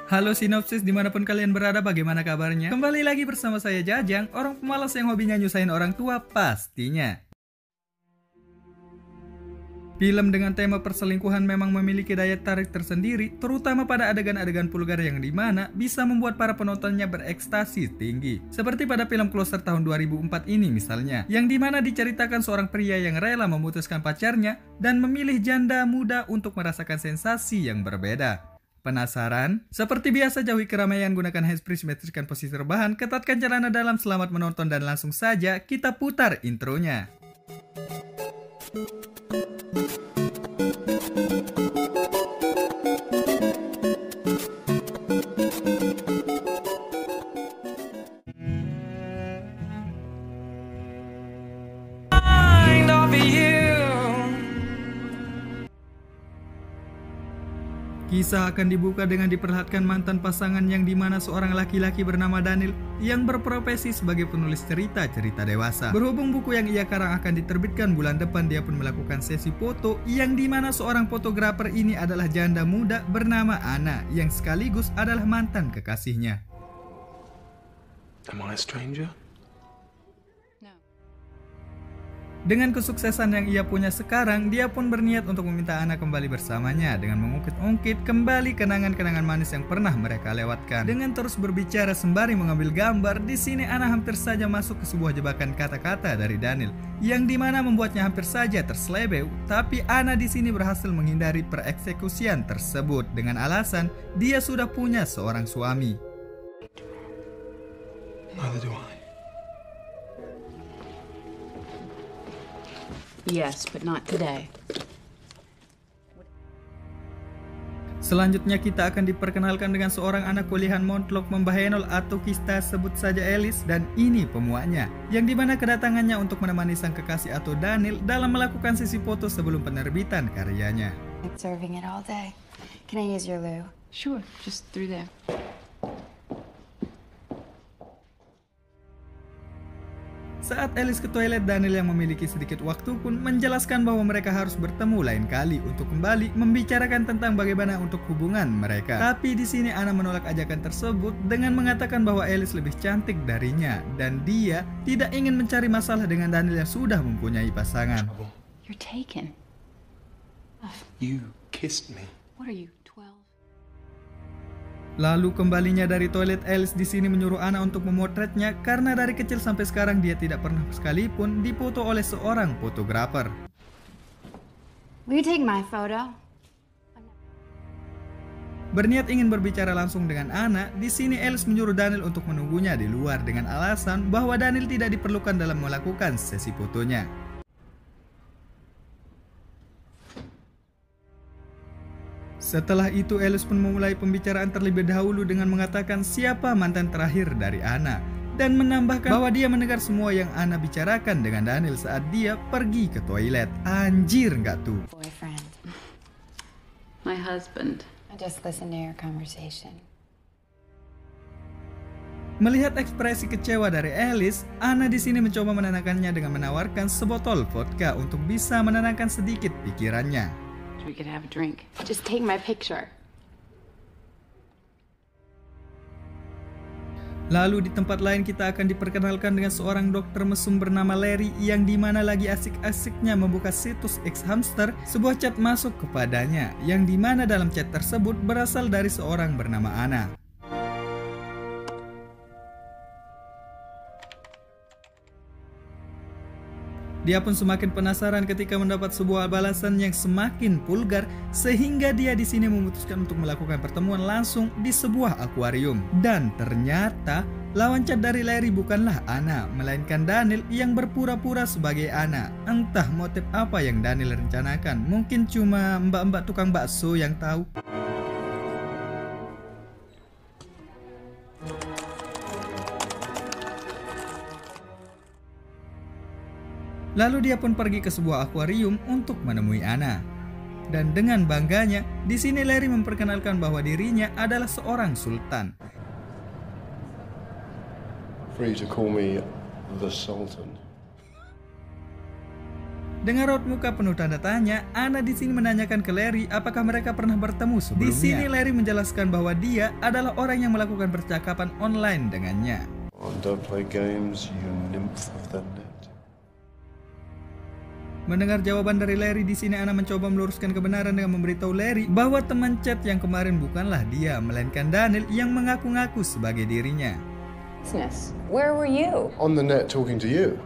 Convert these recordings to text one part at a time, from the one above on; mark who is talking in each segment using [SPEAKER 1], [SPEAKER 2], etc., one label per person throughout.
[SPEAKER 1] Halo sinopsis dimanapun kalian berada, bagaimana kabarnya? Kembali lagi bersama saya Jajang, orang pemalas yang hobinya nyusahin orang tua pastinya. Film dengan tema perselingkuhan memang memiliki daya tarik tersendiri, terutama pada adegan-adegan vulgar yang dimana bisa membuat para penontonnya berekstasi tinggi. Seperti pada film Closer tahun 2004 ini misalnya, yang dimana diceritakan seorang pria yang rela memutuskan pacarnya dan memilih janda muda untuk merasakan sensasi yang berbeda. Penasaran? Seperti biasa jauhi keramaian, gunakan handsfree, simetrikan posisi rebahan, ketatkan celana dalam, selamat menonton dan langsung saja kita putar intronya. Kisah akan dibuka dengan diperlihatkan mantan pasangan yang dimana seorang laki-laki bernama Daniel yang berprofesi sebagai penulis cerita-cerita dewasa. Berhubung buku yang ia karang akan diterbitkan bulan depan, dia pun melakukan sesi foto yang dimana seorang fotografer ini adalah janda muda bernama Anna yang sekaligus adalah mantan kekasihnya.
[SPEAKER 2] Am I a stranger?
[SPEAKER 1] Dengan kesuksesan yang ia punya sekarang, dia pun berniat untuk meminta Anna kembali bersamanya dengan mengungkit-ungkit kembali kenangan-kenangan manis yang pernah mereka lewatkan. Dengan terus berbicara sembari mengambil gambar, di sini Anna hampir saja masuk ke sebuah jebakan kata-kata dari Daniel, yang dimana membuatnya hampir saja terselebeu. Tapi Anna di sini berhasil menghindari pereksekusian tersebut dengan alasan dia sudah punya seorang suami.
[SPEAKER 2] Neither do I.
[SPEAKER 3] Yes, but not today.
[SPEAKER 1] Selanjutnya kita akan diperkenalkan dengan seorang anak kuliahan Montlok Membahenol atau kita sebut saja Alice, dan ini pemuaknya yang dimana kedatangannya untuk menemani sang kekasih atau Daniel dalam melakukan sesi foto sebelum penerbitan karyanya.
[SPEAKER 4] Serving it all day. Can I use your loo?
[SPEAKER 3] Sure, just through there.
[SPEAKER 1] Saat Alice ke toilet, Daniel yang memiliki sedikit waktu pun menjelaskan bahwa mereka harus bertemu lain kali untuk kembali membicarakan tentang bagaimana untuk hubungan mereka. Tapi di sini Anna menolak ajakan tersebut dengan mengatakan bahwa Alice lebih cantik darinya dan dia tidak ingin mencari masalah dengan Daniel yang sudah mempunyai pasangan.
[SPEAKER 3] You're taken.
[SPEAKER 2] You kissed me.
[SPEAKER 3] What are you, 12?
[SPEAKER 1] Lalu kembalinya dari toilet, Alice di sini menyuruh Anna untuk memotretnya karena dari kecil sampai sekarang dia tidak pernah sekalipun difoto oleh seorang fotografer.
[SPEAKER 4] Will you take my photo?
[SPEAKER 1] Berniat ingin berbicara langsung dengan Anna, di sini Alice menyuruh Daniel untuk menunggunya di luar dengan alasan bahwa Daniel tidak diperlukan dalam melakukan sesi fotonya. Setelah itu Alice pun memulai pembicaraan terlebih dahulu dengan mengatakan siapa mantan terakhir dari Anna dan menambahkan bahwa dia mendengar semua yang Anna bicarakan dengan Daniel saat dia pergi ke toilet. Anjir nggak tuh?
[SPEAKER 4] Boyfriend.
[SPEAKER 3] My husband.
[SPEAKER 4] I just listened to your conversation.
[SPEAKER 1] Melihat ekspresi kecewa dari Alice, Anna di sini mencoba menenangkannya dengan menawarkan sebotol vodka untuk bisa menenangkan sedikit pikirannya.
[SPEAKER 3] We could have a drink.
[SPEAKER 4] Just take my picture.
[SPEAKER 1] Lalu di tempat lain kita akan diperkenalkan dengan seorang dokter mesum bernama Larry yang dimana lagi asik-asiknya membuka situs X Hamster. Sebuah chat masuk kepadanya yang dimana dalam chat tersebut berasal dari seorang bernama Anna. Dia pun semakin penasaran ketika mendapat sebuah balasan yang semakin vulgar sehingga dia di sini memutuskan untuk melakukan pertemuan langsung di sebuah akuarium. Dan ternyata lawan chat dari Larry bukanlah Anna, melainkan Daniel yang berpura-pura sebagai Anna. Entah motif apa yang Daniel rencanakan, mungkin cuma mbak-mbak tukang bakso yang tahu. Lalu dia pun pergi ke sebuah akuarium untuk menemui Anna. Dan dengan bangganya, di sini Larry memperkenalkan bahwa dirinya adalah seorang sultan.
[SPEAKER 2] Free to call me the Sultan.
[SPEAKER 1] Dengan raut muka penuh tanda tanya, Anna di sini menanyakan ke Larry apakah mereka pernah bertemu sebelumnya. Di sini Larry menjelaskan bahwa dia adalah orang yang melakukan percakapan online dengannya.
[SPEAKER 2] Oh, don't play games, you nymph of the net.
[SPEAKER 1] Mendengar jawaban dari Larry di sini, Anna mencoba meluruskan kebenaran dengan memberitahu Larry bahwa teman chat yang kemarin bukanlah dia, melainkan Daniel yang mengaku-ngaku sebagai dirinya.
[SPEAKER 3] Where were you?
[SPEAKER 2] On the net talking to you.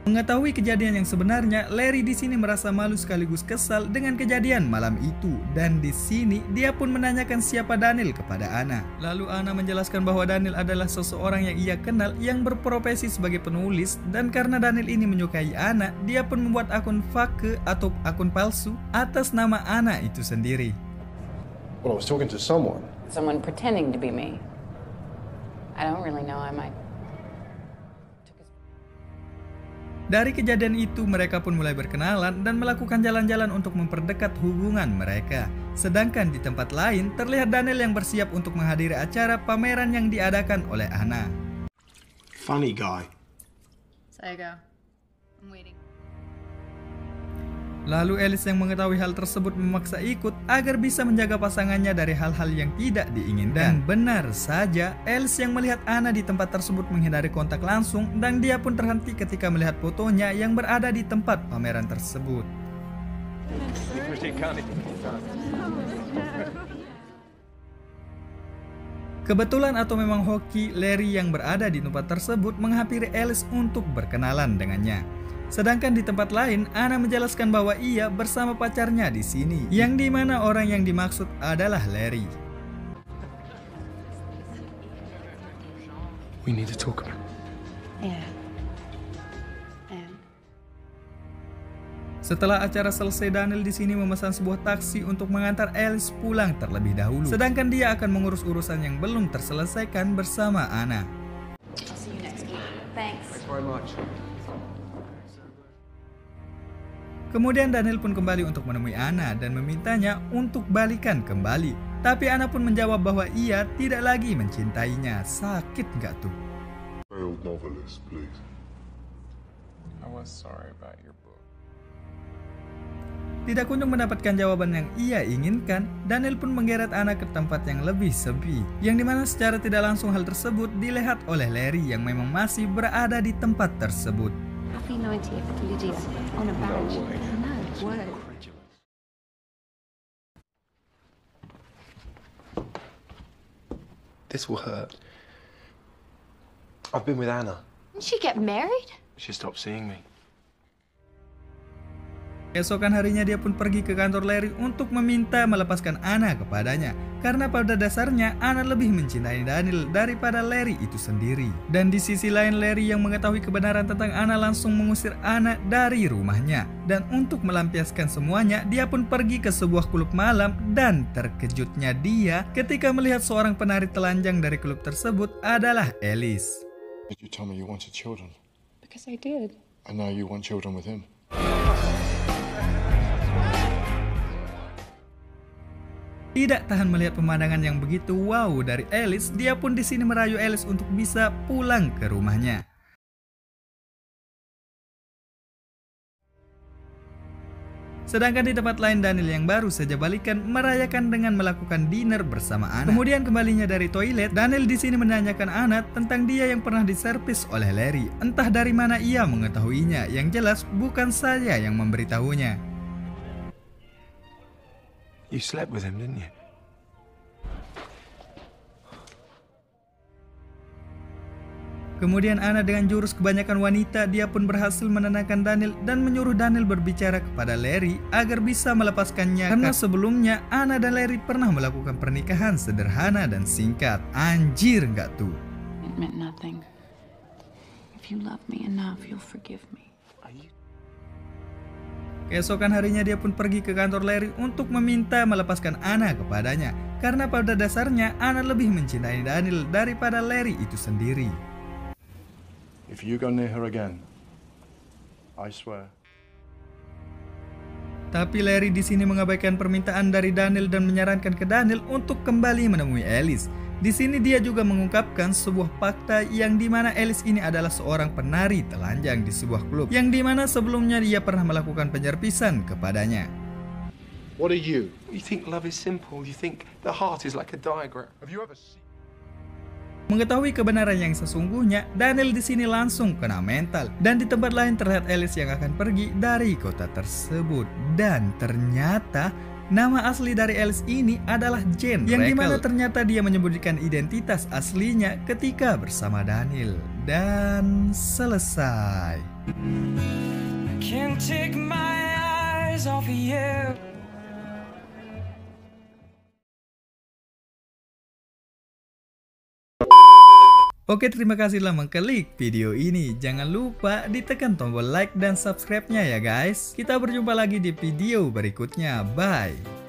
[SPEAKER 1] Mengetahui kejadian yang sebenarnya, Larry di sini merasa malu sekaligus kesal dengan kejadian malam itu, dan di sini dia pun menanyakan siapa Daniel kepada Anna. Lalu Anna menjelaskan bahwa Daniel adalah seseorang yang ia kenal yang berprofesi sebagai penulis, dan karena Daniel ini menyukai Anna, dia pun membuat akun fake atau akun palsu atas nama Anna itu sendiri.
[SPEAKER 2] Well, I was talking to someone.
[SPEAKER 3] Someone pretending to be me. I don't really know. I might.
[SPEAKER 1] Dari kejadian itu, mereka pun mulai berkenalan dan melakukan jalan-jalan untuk memperdekat hubungan mereka. Sedangkan di tempat lain, terlihat Daniel yang bersiap untuk menghadiri acara pameran yang diadakan oleh Anna.
[SPEAKER 2] Funny guy.
[SPEAKER 3] Say go. I'm waiting.
[SPEAKER 1] Lalu Alice yang mengetahui hal tersebut memaksa ikut agar bisa menjaga pasangannya dari hal-hal yang tidak diinginkan. Dan benar saja, Alice yang melihat Anna di tempat tersebut menghindari kontak langsung, dan dia pun terhenti ketika melihat fotonya yang berada di tempat pameran tersebut. Kebetulan atau memang hoki, Larry yang berada di tempat tersebut menghampiri Alice untuk berkenalan dengannya. Sedangkan di tempat lain, Anna menjelaskan bahwa ia bersama pacarnya di sini, yang dimana orang yang dimaksud adalah Larry.
[SPEAKER 2] We need to talk about.
[SPEAKER 4] Yeah.
[SPEAKER 1] Setelah acara selesai, Daniel di sini memesan sebuah taksi untuk mengantar Alice pulang terlebih dahulu. Sedangkan dia akan mengurus urusan yang belum terselesaikan bersama Anna.
[SPEAKER 3] I'll see you next week. Thanks.
[SPEAKER 2] Thanks very much.
[SPEAKER 1] Kemudian Daniel pun kembali untuk menemui Anna dan memintanya untuk balikan kembali. Tapi Anna pun menjawab bahwa ia tidak lagi mencintainya. Sakit nggak tuh?
[SPEAKER 2] Failed novelist, please.
[SPEAKER 5] I was sorry about your book.
[SPEAKER 1] Tidak kunjung mendapatkan jawaban yang ia inginkan, Daniel pun menggeret Anna ke tempat yang lebih sepi, yang dimana secara tidak langsung hal tersebut dilihat oleh Larry yang memang masih berada di tempat tersebut.
[SPEAKER 4] Happy 90th, Lydia, on a badge. No way.
[SPEAKER 2] This will hurt. I've been with Anna.
[SPEAKER 4] Didn't she get married?
[SPEAKER 2] She stopped seeing me.
[SPEAKER 1] Keesokan harinya dia pun pergi ke kantor Larry untuk meminta melepaskan Anna kepadanya. Karena pada dasarnya Anna lebih mencintai Daniel daripada Larry itu sendiri. Dan di sisi lain, Larry yang mengetahui kebenaran tentang Anna langsung mengusir Anna dari rumahnya. Dan untuk melampiaskan semuanya, dia pun pergi ke sebuah klub malam, dan terkejutnya dia ketika melihat seorang penari telanjang dari klub tersebut adalah Alice.
[SPEAKER 2] Did you tell me you wanted children?
[SPEAKER 3] Because I did.
[SPEAKER 2] And now you want children with him?
[SPEAKER 1] Tidak tahan melihat pemandangan yang begitu wow dari Alice, dia pun di sini merayu Alice untuk bisa pulang ke rumahnya. Sedangkan di tempat lain, Daniel yang baru saja balikan merayakan dengan melakukan dinner bersama Anna. Kemudian kembalinya dari toilet, Daniel di sini menanyakan Anna tentang dia yang pernah diservis oleh Larry. Entah dari mana ia mengetahuinya, yang jelas bukan saya yang memberitahunya.
[SPEAKER 2] You slept with him, didn't you?
[SPEAKER 1] Kemudian Anna dengan jurus kebanyakan wanita, dia pun berhasil menenangkan Daniel dan menyuruh Daniel berbicara kepada Larry agar bisa melepaskannya. Karena sebelumnya Anna dan Larry pernah melakukan pernikahan sederhana dan singkat. Anjir nggak tuh?
[SPEAKER 3] It meant nothing. If you love me enough, you'll forgive me.
[SPEAKER 1] Keesokan harinya dia pun pergi ke kantor Larry untuk meminta melepaskan Anna kepadanya. Karena pada dasarnya Anna lebih mencintai Daniel daripada Larry itu sendiri.
[SPEAKER 2] If you go near her again, I swear.
[SPEAKER 1] Tapi Larry di sini mengabaikan permintaan dari Daniel dan menyarankan ke Daniel untuk kembali menemui Alice. Di sini dia juga mengungkapkan sebuah fakta yang dimana Alice ini adalah seorang penari telanjang di sebuah klub, yang dimana sebelumnya dia pernah melakukan penyerpisan kepadanya.
[SPEAKER 2] What are you?
[SPEAKER 5] You think love is simple. You think the heart is like a diagram.
[SPEAKER 2] Have you ever seen...
[SPEAKER 1] Mengetahui kebenaran yang sesungguhnya, Daniel di sini langsung kena mental, dan di tempat lain terlihat Alice yang akan pergi dari kota tersebut. Dan ternyata nama asli dari Alice ini adalah Jane, yang dimana ternyata dia menyembunyikan identitas aslinya ketika bersama Daniel. Dan selesai.
[SPEAKER 6] Can't take my eyes off of you.
[SPEAKER 1] Oke, terima kasih telah mengklik video ini. Jangan lupa ditekan tombol like dan subscribe-nya ya guys. Kita berjumpa lagi di video berikutnya. Bye.